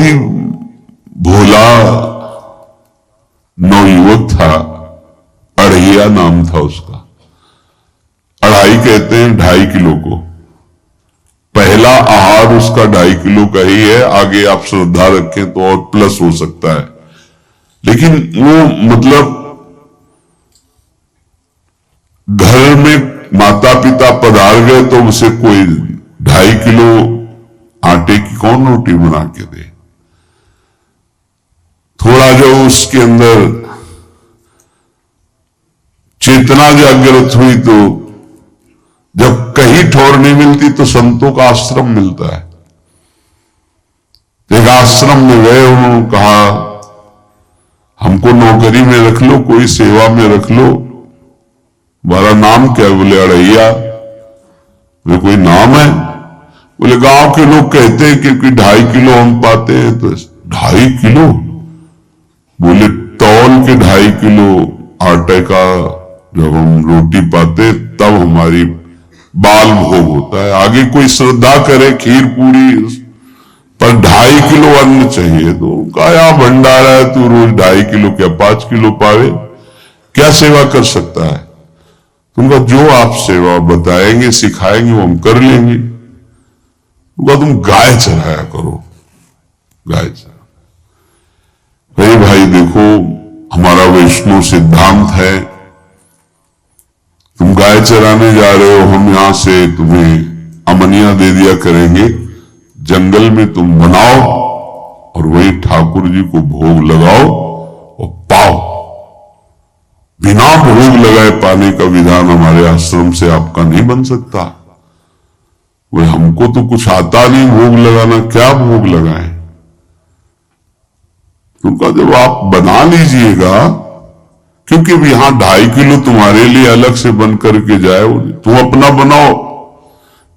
ही भोला नवयुवक था, अढ़ैया नाम था उसका। अढ़ाई कहते हैं 2.5 किलो को। पहला आहार उसका 2.5 किलो का ही है, आगे आप श्रद्धा रखें तो और प्लस हो सकता है। लेकिन वो मतलब घर में माता पिता पधार गए तो उसे कोई 2.5 किलो आटे की कौन रोटी बना के दे। थोड़ा जो उसके अंदर चेतना जागृत हुई तो जब कहीं ठौर नहीं मिलती तो संतों का आश्रम मिलता है। एक आश्रम में गए, उन्होंने कहा हमको नौकरी में रख लो, कोई सेवा में रख लो, हमारा नाम क्या? बोले अढ़ैया। वे कोई नाम है? बोले गांव के लोग कहते हैं क्योंकि 2.5 किलो हम पाते हैं। तो 2.5 किलो? बोले तौल के 2.5 किलो आटे का जब हम रोटी पाते तब हमारी बाल भोग होता है। आगे कोई श्रद्धा करे खीर पूरी, पर 2.5 किलो अन्न चाहिए। तो कहा यहाँ भंडारा है, तू रोज 2.5 किलो क्या 5 किलो पावे, क्या सेवा कर सकता है? तुमका जो आप सेवा बताएंगे सिखाएंगे वो हम कर लेंगे। तुम गाय चराया करो, गाय चरा। भाई देखो, हमारा वैष्णव सिद्धांत है, तुम गाय चराने जा रहे हो, हम यहां से तुम्हें अमनिया दे दिया करेंगे, जंगल में तुम बनाओ और वही ठाकुर जी को भोग लगाओ और पाओ। बिना भोग लगाए पाने का विधान हमारे आश्रम से आपका नहीं बन सकता। वो हमको तो कुछ आता नहीं भोग लगाना, क्या भोग लगाएं? तुमका जब आप बना लीजिएगा, क्योंकि यहां 2.5 किलो तुम्हारे लिए अलग से बन करके जाए, तुम अपना बनाओ,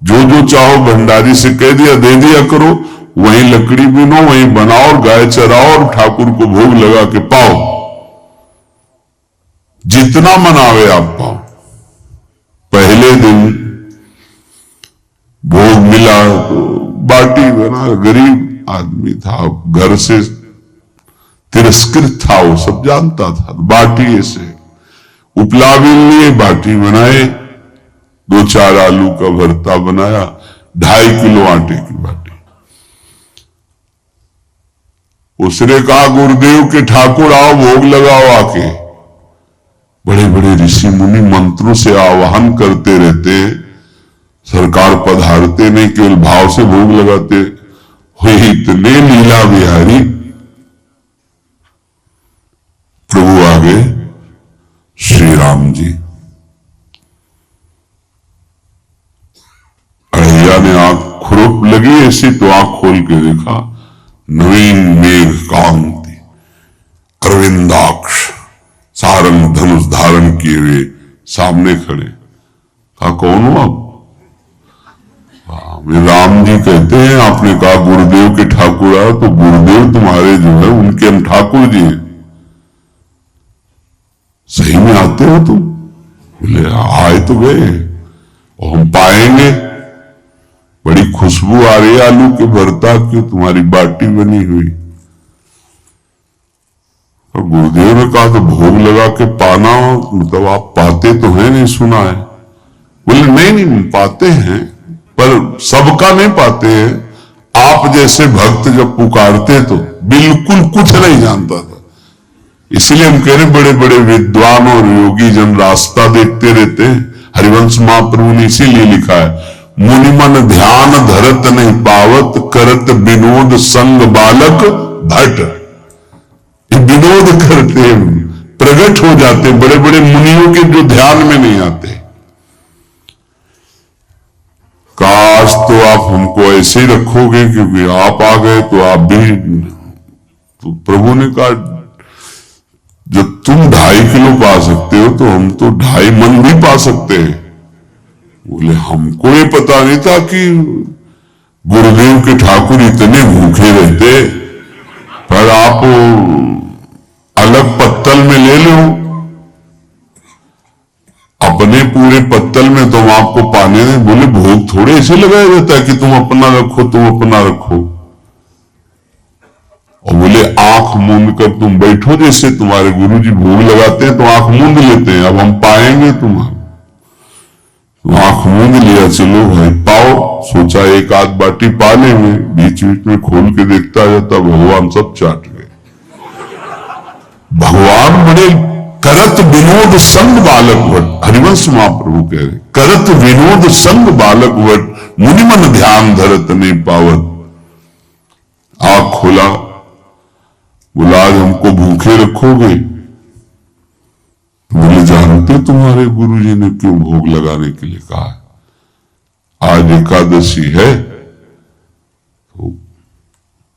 जो जो चाहो भंडारी से कह दिया दे दिया करो, वहीं लकड़ी बिनो, वहीं बनाओ और गाय चराओ और ठाकुर को भोग लगा के पाओ। जितना मनावे आप पाओ। पहले दिन भोग मिला तो बाटी बना, गरीब आदमी था, घर से तिरस्कृत था, वो सब जानता था। बाटी ऐसे उपला भी लिए, बाटी बनाए, 2-4 आलू का भरता बनाया, 2.5 किलो आटे की बाटी। उसने कहा गुरुदेव के ठाकुर आओ भोग लगाओ आके। बड़े बड़े ऋषि मुनि मंत्रों से आवाहन करते रहते हैं, सरकार पधारते नहीं, केवल भाव से भोग लगाते हुए इतने लीला बिहारी। प्रभु आ गए, श्री राम जी। अढ़ैया ने आंख खुरुप लगी ऐसी तो आंख खोल के देखा, नवीन मेघ कांति, अरविंदाक्ष, सारंग धनुष धारण किए हुए सामने खड़े। कहा कौन हो आप? वे राम जी कहते हैं, आपने कहा गुरुदेव के ठाकुर आओ, तो गुरुदेव तुम्हारे जो है उनके हम ठाकुर जी हैं। सही में आते हो तुम? बोले आए तो गए और हम पाएंगे। बड़ी खुशबू आ रही है आलू के भरता की, तुम्हारी बाटी बनी हुई। और गुरुदेव ने कहा तो भोग लगा के पाना, मतलब आप पाते तो हैं? नहीं सुना है। बोले नहीं पाते हैं, पर सबका नहीं पाते हैं। आप जैसे भक्त जब पुकारते तो बिल्कुल कुछ नहीं जानता था। इसलिए हम कह रहे बड़े बड़े विद्वान और योगी जन रास्ता देखते रहते हैं। हरिवंश महाप्रभु ने इसीलिए लिखा है, मुनि मन ध्यान धरत नहीं पावत, करत विनोद संग बालक भट। ये विनोद करते प्रकट हो जाते बड़े बड़े मुनियों के, जो ध्यान में नहीं आते। काश तो आप हमको ऐसे ही रखोगे, क्योंकि आप आ गए तो आप भी। तो प्रभु ने कहा जब तुम 2.5 किलो पा सकते हो तो हम तो 2.5 मन भी पा सकते हैं। बोले हमको ये पता नहीं था कि गुरुदेव के ठाकुर इतने भूखे रहते, पर आप अलग पत्तल में ले लो, अपने पूरे पत्तल में तुम आपको पाने दें। बोले भोग थोड़े ऐसे लगाया जाता है कि तुम अपना रखो तुम अपना रखो। और बोले आंख मूंद कर तुम बैठो, जैसे तुम्हारे गुरुजी भोग लगाते हैं तो आंख मूंद लेते हैं, अब हम पाएंगे तुम्हारा। तो आंख मूंद लिया, चलो भाई पाओ। सोचा एक आध बाटी पा लेंगे, बीच बीच में खोल के देखता जाता, भगवान सब चाट गए। भगवान बड़े करत विनोद संग बालक वट, हरिवंश महाप्रभु कह रहे, करत विनोद संग बालक वट, मुनि मन ध्यान धरत नहीं पावत। आंख खोला, बोला आज हमको भूखे रखोगे? बोले जानते तुम्हारे गुरुजी ने क्यों भोग लगाने के लिए कहा है? आज एकादशी है, तो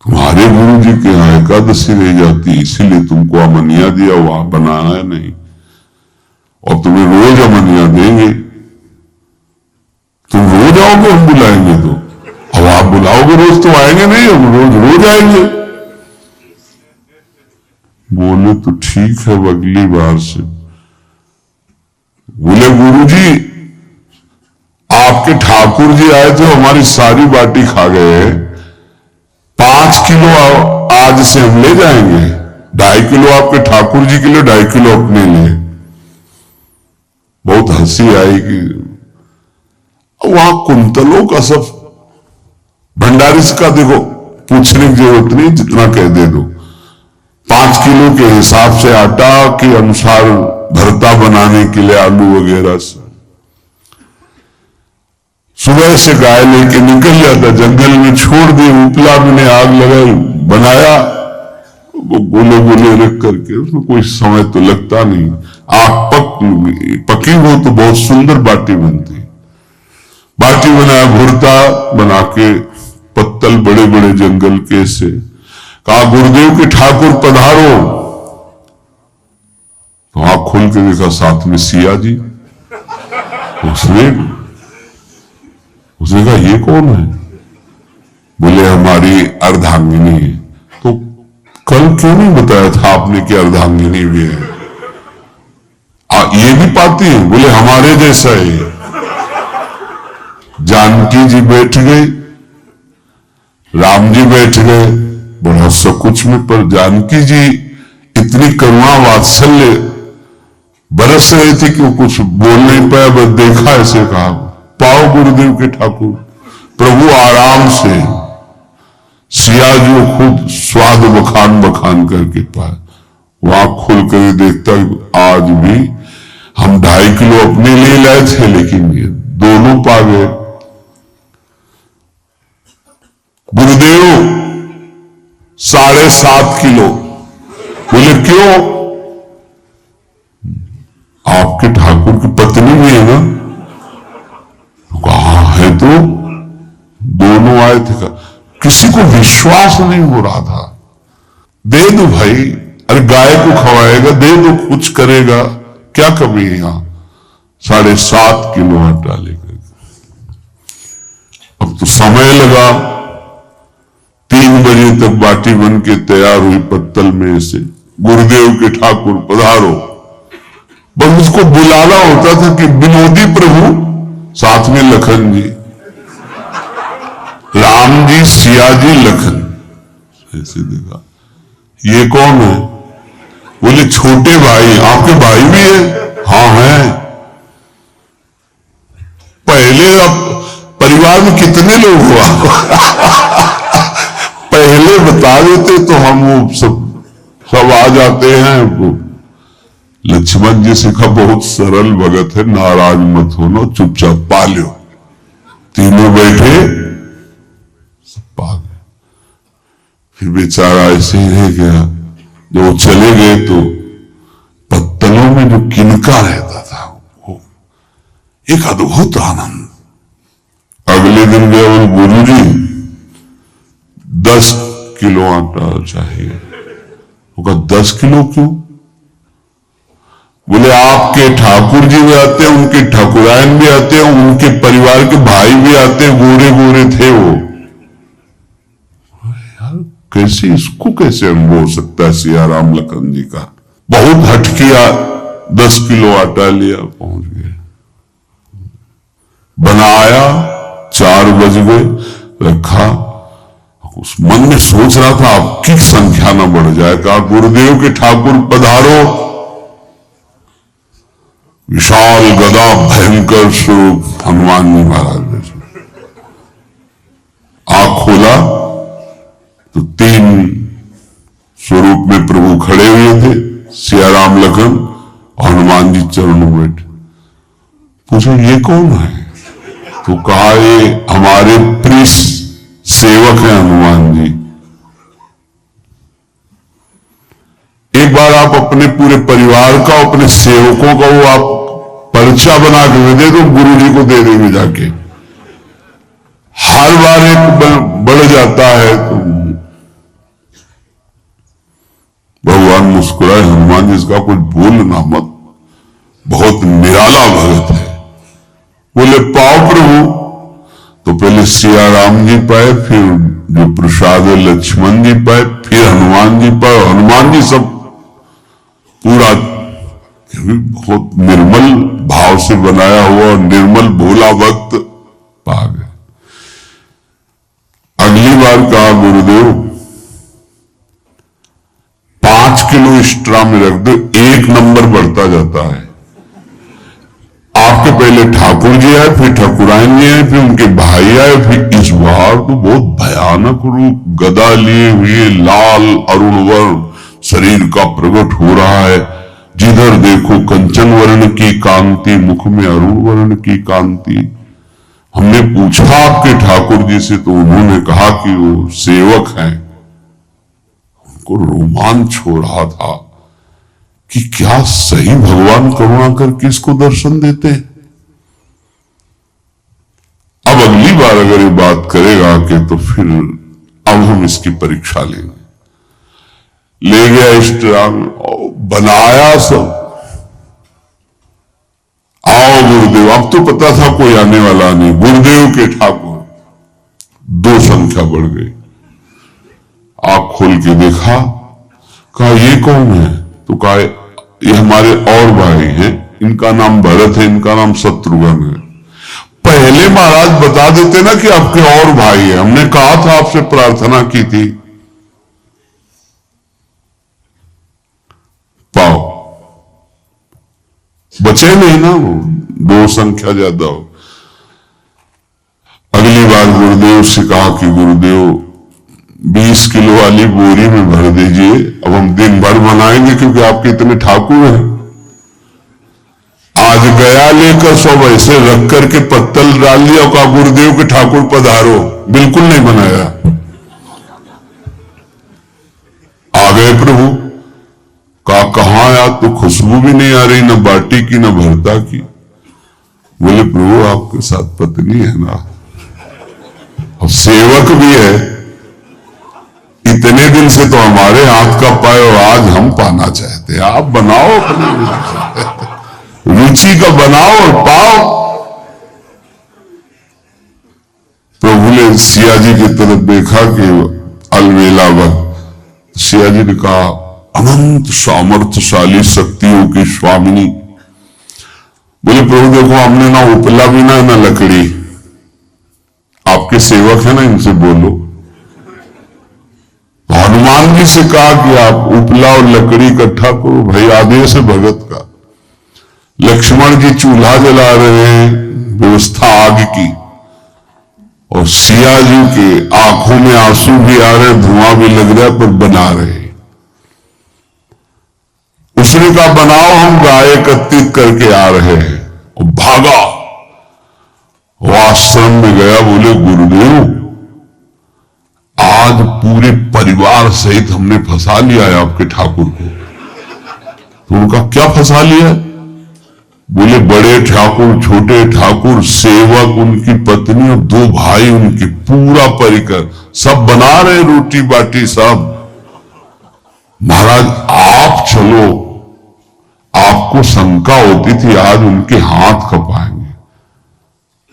तुम्हारे गुरुजी के यहाँ एकादशी रह जाती, इसीलिए तुमको अमनिया दिया, वहां बनाना है नहीं, और तुम्हें रोज अमनिया देंगे। तुम रोज आओगे, हम बुलाएंगे तो? अब आप बुलाओगे रोज तो आएंगे नहीं, हम रोज रोज आएंगे। बोले तो ठीक है, अगली बार से। बोले गुरुजी आपके ठाकुर जी आए थे, हमारी सारी बाटी खा गए, 5 किलो आज से हम ले जाएंगे, 2.5 किलो आपके ठाकुर जी के लिए, 2.5 किलो अपने लिए। बहुत हंसी आई कि वहां कुंतलों का सब भंडारी का देखो, पूछने की जरूरत नहीं, जितना कह दे दो। 5 किलो के हिसाब से आटा के अनुसार भरता बनाने के लिए आलू वगैरह से। सुबह से गाय लेके निकल जाता, जंगल में छोड़ दी, उपला में आग लगाई, बनाया, वो गोले गोले रख करके, उसमें कोई समय तो लगता नहीं। आग पकी हो तो बहुत सुंदर बाटी बनती। बाटी बनाया, भुरता बना के, पत्तल बड़े बड़े जंगल के से, कहा गुरुदेव के ठाकुर पधारो। तो आंख खोल के देखा, साथ में सिया जी। उसने कहा ये कौन है? बोले हमारी अर्धांगिनी है। तो कल क्यों नहीं बताया था आपने कि अर्धांगिनी भी है? ये भी पाती है? बोले हमारे जैसा है। जानकी जी बैठ गई, राम जी बैठ गए, बड़ा सकुच में, पर जानकी जी इतनी करुणा वात्सल्य बरस रहे थे कि वो कुछ बोल नहीं पाया, बस देखा, ऐसे कहा पाओ गुरुदेव के ठाकुर। प्रभु आराम से, सिया जी खुद स्वाद बखान बखान करके पाए। वहां खुल कर देखता, आज भी हम 2.5 किलो अपने लिए लाए थे, लेकिन ये दोनों पा गए। गुरुदेव 7.5 किलो। बोले क्यों? आपके ठाकुर की पत्नी भी है ना? कहा है, तो दोनों आए थे। किसी को विश्वास नहीं हो रहा था। दे दो भाई, अरे गाय को खवाएगा, दे दो, कुछ करेगा, क्या कमी है यहां? 7.5 किलो आटा लेकर। अब तो समय लगा, 3 बजे तक बाटी बन के तैयार हुई पत्तल में से। गुरुदेव के ठाकुर पधारो। बस उसको बुलाना होता था कि विनोदी प्रभु, साथ में लखन जी, राम जी, सिया जी, लखन। ऐसे देखा, ये कौन है? बोले छोटे भाई। आपके भाई भी है? हाँ है। पहले अब परिवार में कितने लोग हुआ? पहले बता देते तो हम वो सब आ जाते हैं। वो लक्ष्मण जी सिखा, बहुत सरल भगत है, नाराज मत होना, चुपचाप पा लो। तीनों बैठे, सब पा गए। फिर बेचारा ऐसे ही रह गया। जब वो चले गए तो पत्तलों में जो किनका रहता था, वो एक अद्भुत आनंद। अगले दिन गया, वो गुरुजी 10 किलो आटा चाहिए। वो कहा 10 किलो क्यों? बोले आपके ठाकुर जी भी आते हैं, उनके ठाकुरायन भी आते हैं, उनके परिवार के भाई भी आते हैं, गोरे गोरे थे वो। यार कैसे, इसको कैसे अनुभव हो सकता है? सिया राम लखन जी का बहुत हट किया, 10 किलो आटा लिया, पहुंच गए, बनाया, 4 बज गए, रखा। उस मन में सोच रहा था आपकी संख्या न बढ़ जाए। कहा गुरुदेव के ठाकुर पधारो। विशाल गदा भयंकर स्वरूप हनुमान जी महाराज। आंख खोला तो 3 स्वरूप में प्रभु खड़े हुए थे, सिया राम लखन और हनुमान जी चरणों में बैठे। पूछा ये कौन है? तो कहा ये हमारे प्रिय सेवक हैं हनुमान जी। एक बार आप अपने पूरे परिवार का, अपने सेवकों का वो आप पर्चा बना के दे दो, गुरु जी को दे देंगे जाके। हर बार एक बढ़ जाता है तो भगवान मुस्कुराए, हनुमान जी इसका कुछ बोलना मत, बहुत निराला भगत है। बोले पाओ प्रभु। तो पहले सिया राम जी पाए, फिर जो प्रसाद लक्ष्मण जी पाए, फिर हनुमान जी पाए। हनुमान जी सब पूरा बहुत निर्मल भाव से बनाया हुआ निर्मल भोला भक्त पा गए। अगली बार कहा गुरुदेव 5 किलो एक्स्ट्रा में रख दो, 1 नंबर बढ़ता जाता है। आपके पहले ठाकुर जी आए, फिर ठाकुराइन जी आए, फिर उनके भाई आए, फिर इस बार तो बहुत भयानक रूप गदा लिए हुए लाल अरुण वर्ण शरीर का प्रकट हो रहा है। जिधर देखो कंचन वर्ण की कांति, मुख में अरुण वर्ण की कांति। हमने पूछा आपके ठाकुर जी से, तो उन्होंने कहा कि वो सेवक हैं। उनको रोमांच हो रहा था कि क्या सही भगवान करुणा करके इसको दर्शन देते हैं। अब अगली बार अगर ये बात करेगा कि तो फिर अब हम इसकी परीक्षा लेंगे। ले गया इष्टांग, बनाया सब। आओ गुरुदेव। अब तो पता था कोई आने वाला नहीं। गुरुदेव के ठाकुर 2 संख्या बढ़ गई। आंख खोल के देखा, कहा ये कौन है? तो कहा ये हमारे और भाई हैं, इनका नाम भरत है, इनका नाम शत्रुघ्न है। पहले महाराज बता देते ना कि आपके और भाई है, हमने कहा था, आपसे प्रार्थना की थी। पाओ बचे नहीं ना, वो 2 संख्या ज्यादा हो। अगली बार गुरुदेव से कहा कि गुरुदेव 20 किलो वाली बोरी में भर दीजिए, अब हम दिन भर बनाएंगे क्योंकि आपके इतने ठाकुर हैं। आज गया लेकर सब ऐसे रख करके पत्तल डाल दिया, कहा गुरुदेव के ठाकुर पधारो। बिल्कुल नहीं बनाया। आ गए प्रभु। कहा कहां यार, तो खुशबू भी नहीं आ रही, न बाटी की न भरता की। बोले प्रभु आपके साथ पत्नी है ना, और सेवक भी है। इतने दिन से तो हमारे हाथ का पाए और आज हम पाना चाहते हैं। आप बनाओ, अपनी रुचि का बनाओ और पाओ। प्रभु ने सिया जी की तरफ देखा कि अलवेला वक्त। सिया जी ने कहा अनंत सामर्थ्यशाली शक्तियों की स्वामिनी। बोले प्रभु देखो, हमने ना उपला भी ना लकड़ी। आपके सेवक है ना, इनसे बोलो। हनुमान जी से कहा कि आप उपला और लकड़ी इकट्ठा करो, भाई आदेश है भगत का। लक्ष्मण जी चूल्हा जला रहे हैं, व्यवस्था आग की, और सिया जी के आंखों में आंसू भी आ रहे, धुआं भी लग रहा है, पर बना रहे। उसने कहा बनाओ, हम गाय एकत्रित करके आ रहे हैं। और भागा, वो आश्रम में गया। बोले गुरुदेव आज पूरे परिवार सहित हमने फंसा लिया है आपके ठाकुर को। तो उनका क्या फंसा लिया? बोले बड़े ठाकुर, छोटे ठाकुर, सेवक, उनकी पत्नी और 2 भाई उनके, पूरा परिकर सब बना रहे रोटी बाटी सब। महाराज आप चलो, आपको शंका होती थी आज उनके हाथ खपाएंगे।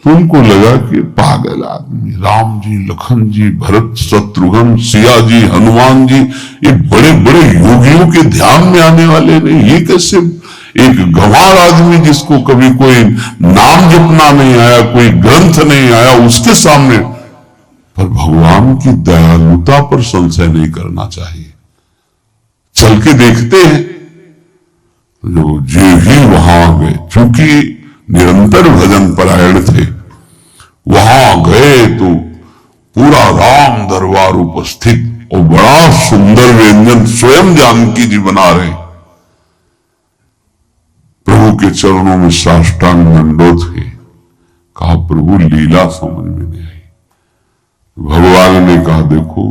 तो उनको लगा कि पागल आदमी, राम जी, लखन जी, भरत, शत्रुघ्न, सिया जी, हनुमान जी, ये बड़े बड़े योगियों के ध्यान में आने वाले नहीं। ये कैसे एक गंवार आदमी जिसको कभी कोई नाम जपना नहीं आया, कोई ग्रंथ नहीं आया, उसके सामने पर भगवान की दयालुता पर संशय नहीं करना चाहिए। चल के देखते हैं, जो ही वहां गए, चूंकि निरंतर भजन परायण थे, वहां गए तो पूरा राम दरबार उपस्थित और बड़ा सुंदर व्यंजन स्वयं जानकी जी बना रहे। प्रभु के चरणों में साष्टांग दंडोत है। कहा प्रभु लीला समझ में नहीं आई। भगवान ने कहा देखो,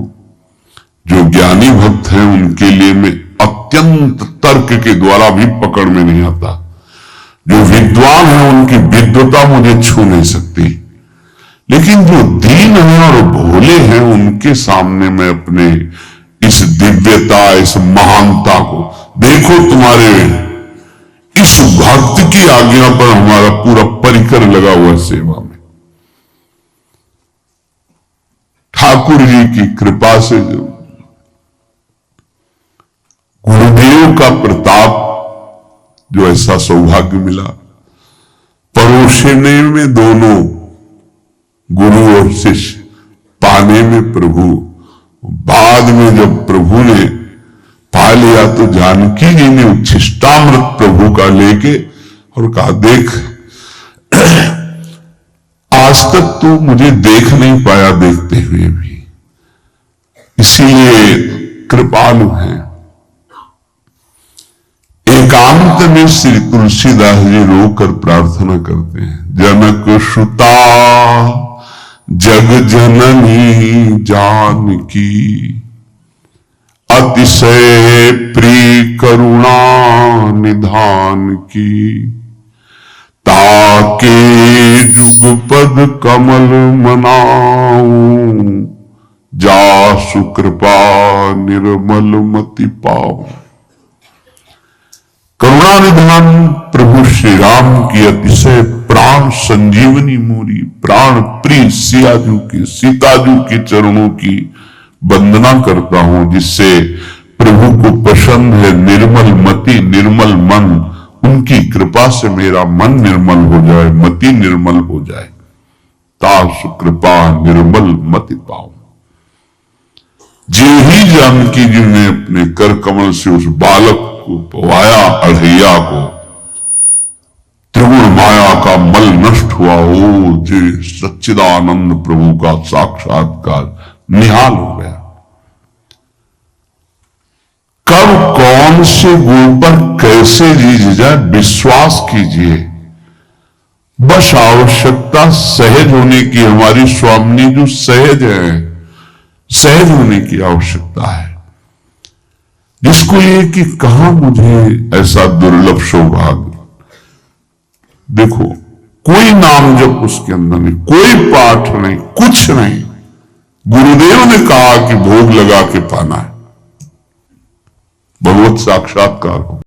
जो ज्ञानी भक्त हैं उनके लिए मैं अत्यंत तर्क के द्वारा भी पकड़ में नहीं आता। जो विद्वान है उनकी विद्वता मुझे छू नहीं सकती, लेकिन जो दीन है और भोले हैं उनके सामने मैं अपने इस दिव्यता, इस महानता को देखो। तुम्हारे इस भक्त की आज्ञा पर हमारा पूरा परिकर लगा हुआ सेवा में। ठाकुर जी की कृपा से जो गुरुदेव का प्रताप, जो ऐसा सौभाग्य मिला, परोसने में दोनों गुरु और शिष्य, पाने में प्रभु। बाद में जब प्रभु ने पा लिया तो जानकी जी ने उच्छिष्टामृत प्रभु का लेके और कहा देख, आज तक तो मुझे देख नहीं पाया देखते हुए भी, इसीलिए कृपालु हैं। एकांत में श्री तुलसीदास जी रोकर प्रार्थना करते हैं, जनक सुता जग जननी जानकी, अतिशय प्रिय करुणा निधान की, ताके जुगपद कमल मनाऊं, जासु कृपा निर्मल मति पाऊं। करुणा निधान प्रभु श्री राम की अतिशय प्राण संजीवनी मूरी, प्राण प्रिय सियाजू की, सीताजू के चरणों की वंदना करता हूं, जिससे प्रभु को पसंद है निर्मल मति निर्मल मन। उनकी कृपा से मेरा मन निर्मल हो जाए, मति निर्मल हो जाए। तासु कृपा निर्मल मति पाऊं। जे ही जानकी जी ने अपने कर कमल से उस बालक को पवाया, अढ़ैया को, त्रिगुण माया का मल नष्ट हुआ। ओ जे सच्चिदानंद प्रभु का साक्षात्कार निहाल हो गया। कब कौन से गुण पर कैसे रीझ जाए विश्वास कीजिए। बस आवश्यकता सहज होने की, हमारी स्वामिनी जो सहज है, सहज होने की आवश्यकता है। जिसको ये कि कहां मुझे ऐसा दुर्लभ सौभाग्य, देखो कोई नाम जब उसके अंदर नहीं, कोई पाठ नहीं, कुछ नहीं, गुरुदेव ने कहा कि भोग लगा के पाना है, भगवत साक्षात्कार हो।